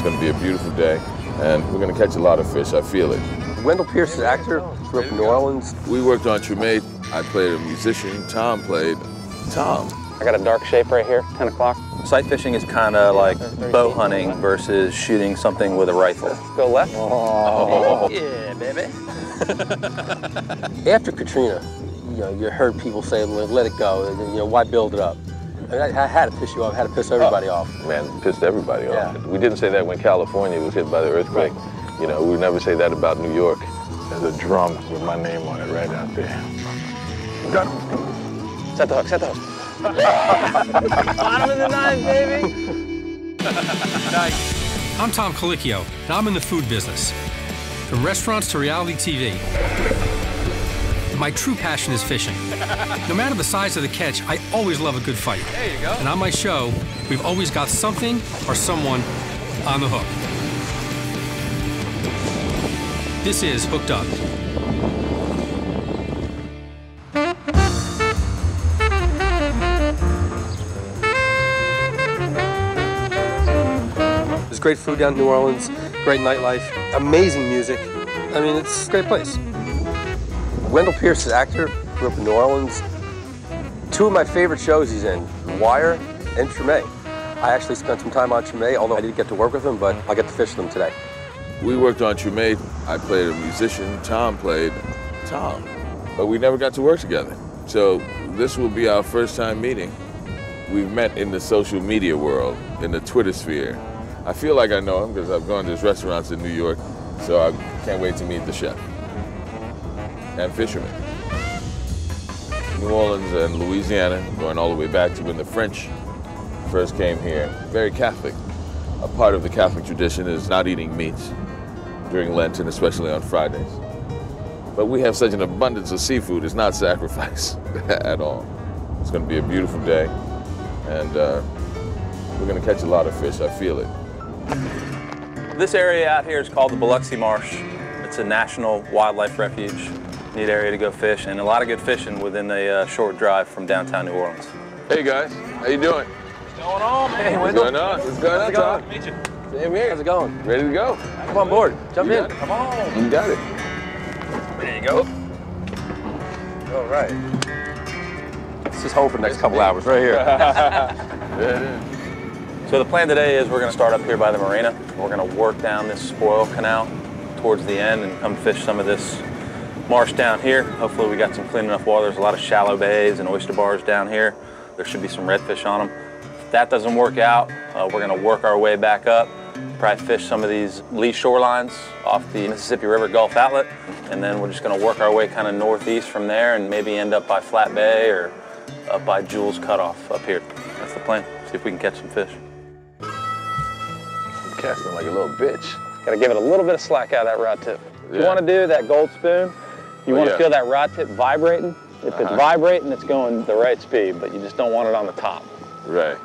going to be a beautiful day, and we're going to catch a lot of fish. I feel it. Wendell Pierce is an actor, grew up in New Orleans. We worked on Trumate. I played a musician. Tom played Tom. I got a dark shape right here, 10 o'clock. Sight fishing is kind of like bow hunting versus shooting something with a rifle. Go left. Oh. Yeah, baby. After Katrina, you heard people say, let it go, why build it up? I had to piss you off, I had to piss everybody off. Man, pissed everybody off. Yeah. We didn't say that when California was hit by the earthquake. Right. We would never say that about New York. There's a drum with my name on it right out there. Got him. Set the hook, set the hook. Bottom of the knife, baby. Nice. I'm Tom Colicchio, and I'm in the food business. From restaurants to reality TV. My true passion is fishing. No matter the size of the catch, I always love a good fight. There you go. And on my show, we've always got something or someone on the hook. This is Hooked Up. There's great food down in New Orleans, great nightlife, amazing music. I mean, it's a great place. Wendell Pierce is an actor, grew up in New Orleans. Two of my favorite shows he's in, Wire and Trumate. I actually spent some time on Trumate, although I didn't get to work with him, but I get to fish with him today. We worked on Trumate. I played a musician. Tom played Tom. But we never got to work together. So this will be our first time meeting. We've met in the social media world, in the Twitter sphere. I feel like I know him because I've gone to his restaurants in New York, so I can't wait to meet the chef and fishermen. New Orleans and Louisiana, going all the way back to when the French first came here, very Catholic. A part of the Catholic tradition is not eating meat during Lent and especially on Fridays. But we have such an abundance of seafood, it's not sacrifice at all. It's going to be a beautiful day, and we're going to catch a lot of fish, I feel it. This area out here is called the Biloxi Marsh. It's a national wildlife refuge. Neat area to go fish, and a lot of good fishing within a short drive from downtown New Orleans. Hey guys, how you doing? What's going on, man? Hey, What's Wendell. going on? What's going on, Tom? Good to meet you. Same here. How's it going? Ready to go? Come on board, jump in. Come on. You got it. There you go. All right. This is home for the next couple hours, right here. There it is. So the plan today is we're going to start up here by the marina. We're going to work down this spoil canal towards the end and come fish some of this marsh down here. Hopefully we got some clean enough water. There's a lot of shallow bays and oyster bars down here. There should be some redfish on them. If that doesn't work out, we're going to work our way back up, probably fish some of these lee shorelines off the Mississippi River Gulf outlet, and then we're just going to work our way kind of northeast from there and maybe end up by Flat Bay or up by Jules Cutoff up here. That's the plan. See if we can catch some fish. I'm casting like a little bitch. Got to give it a little bit of slack out of that rod tip. If you want to do that gold spoon, you want to feel that rod tip vibrating. If it's vibrating, it's going the right speed, but you just don't want it on the top. Right.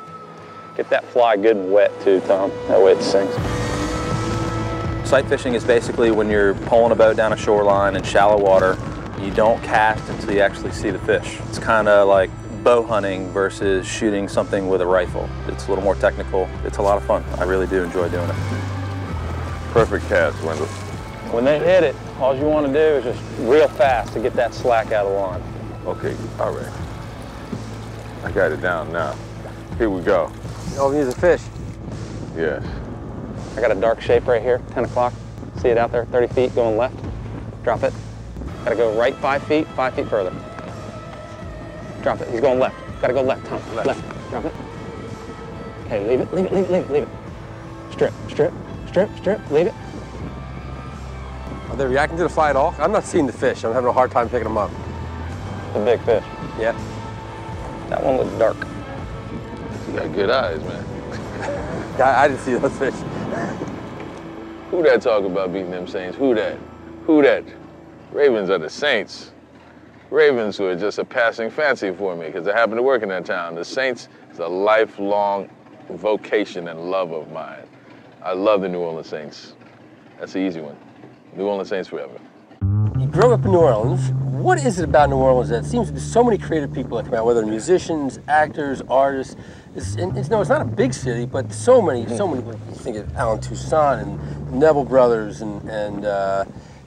Get that fly good and wet too, Tom. That way it sinks. Sight fishing is basically when you're pulling a boat down a shoreline in shallow water, you don't cast until you actually see the fish. It's kind of like bow hunting versus shooting something with a rifle. It's a little more technical. It's a lot of fun. I really do enjoy doing it. Perfect cast, Wendell. When they hit it, all you want to do is just real fast to get that slack out of the line. Okay, all right. I got it down now. Here we go. All we need is a fish. Yes. I got a dark shape right here, 10 o'clock. See it out there, 30 feet, going left. Drop it. Gotta go right 5 feet, 5 feet further. Drop it, he's going left. Gotta go left, Tom, left. Drop it. Okay, leave it, leave it, leave it, leave it, leave it. Strip, strip, strip, strip, leave it. Are they reacting to the fly at all? I'm not seeing the fish. I'm having a hard time picking them up. The big fish. Yeah. That one looked dark. You got good eyes, man. I didn't see those fish. Who that talk about beating them Saints? Who that? Who that? Ravens are the Saints. Ravens were just a passing fancy for me because I happen to work in that town. The Saints is a lifelong vocation and love of mine. I love the New Orleans Saints. That's the easy one. New Orleans Saints forever. grew up in New Orleans. What is it about New Orleans that seems to be so many creative people that come out, whether musicians, actors, artists? It's not a big city, but so many. You think of Alan Toussaint and Neville Brothers and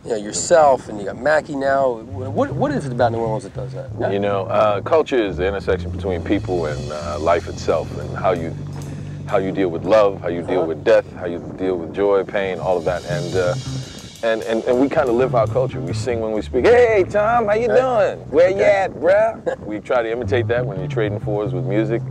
you know, yourself, and you got Mackie now. What is it about New Orleans that does that? Yeah. You know, culture is the intersection between people and life itself, and how you deal with love, how you deal with death, how you deal with joy, pain, all of that, and we kind of live our culture. We sing when we speak. Hey, Tom, how you doing? Where you at, bruh? We try to imitate that when you're trading fours with music,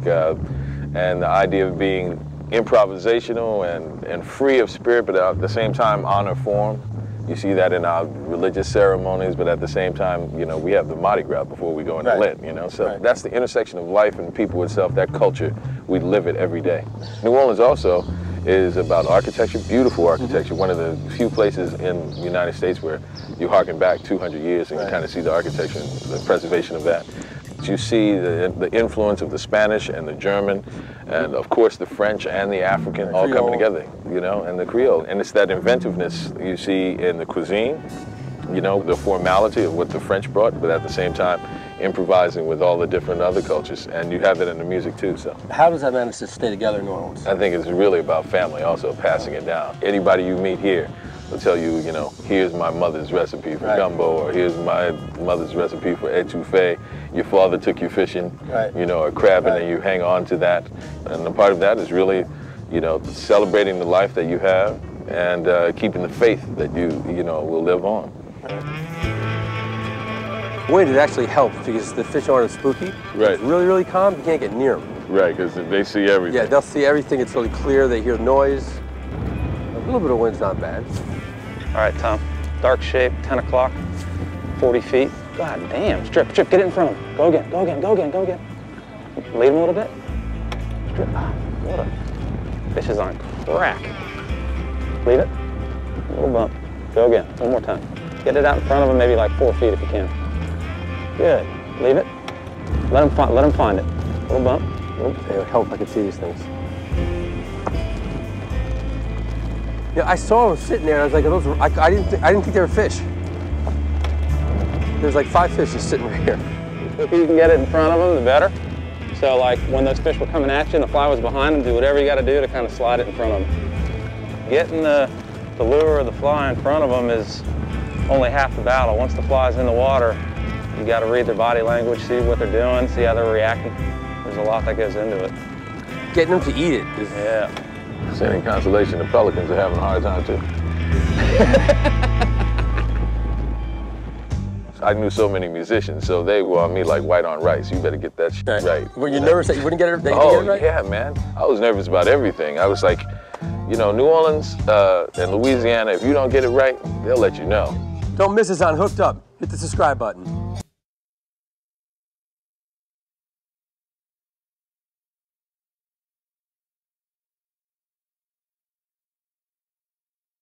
and the idea of being improvisational and free of spirit, but at the same time honor form. You see that in our religious ceremonies, but at the same time, you know, we have the Mardi Gras before we go into Lent, you know? So that's the intersection of life and people itself, that culture. We live it every day. New Orleans also is about architecture, beautiful architecture. One of the few places in the United States where you harken back 200 years and you kind of see the architecture and the preservation of that. You see the influence of the Spanish and the German, and of course the French and the African all coming together, you know, and the Creole. And it's that inventiveness you see in the cuisine, you know, the formality of what the French brought, but at the same time improvising with all the different other cultures. And you have it in the music too, so. How does that manage to stay together in New Orleans? I think it's really about family also, passing it down. Anybody you meet here will tell you, you know, here's my mother's recipe for gumbo, or here's my mother's recipe for etouffee. Your father took you fishing, you know, or crabbing, and you hang on to that. And a part of that is really, you know, celebrating the life that you have and keeping the faith that you know, will live on. Boy, it actually helps because the fish aren't as spooky. It's really, really calm. You can't get near them. Right, because they see everything. Yeah, they'll see everything. It's really clear. They hear noise. A little bit of wind's not bad. All right, Tom. Dark shape, 10 o'clock, 40 feet. God damn, strip, get it in front of him. Go again. Lead him a little bit. Strip, what a, fish is on crack. Leave it, a little bump. Go again, one more time. Get it out in front of him, maybe like 4 feet if you can. Good, leave it. Let him find it. A little bump. They would help, I can see these things. Yeah, I saw them sitting there. I was like, those were, I didn't think they were fish. There's like 5 fish just sitting right here. If you can get it in front of them, the better. So like when those fish were coming at you and the fly was behind them, do whatever you got to do to kind of slide it in front of them. Getting the lure or the fly in front of them is only half the battle. Once the fly's in the water, you got to read their body language, see what they're doing, see how they're reacting. There's a lot that goes into it. Getting them to eat it is... Yeah. Sending consolation, the pelicans are having a hard time too. I knew so many musicians, so they were on me like white on rice. You better get that shit right. Were you nervous that you wouldn't get it, get it right? Yeah, man. I was nervous about everything. I was like, you know, New Orleans and Louisiana, if you don't get it right, they'll let you know. Don't miss us on Hooked Up. Hit the subscribe button.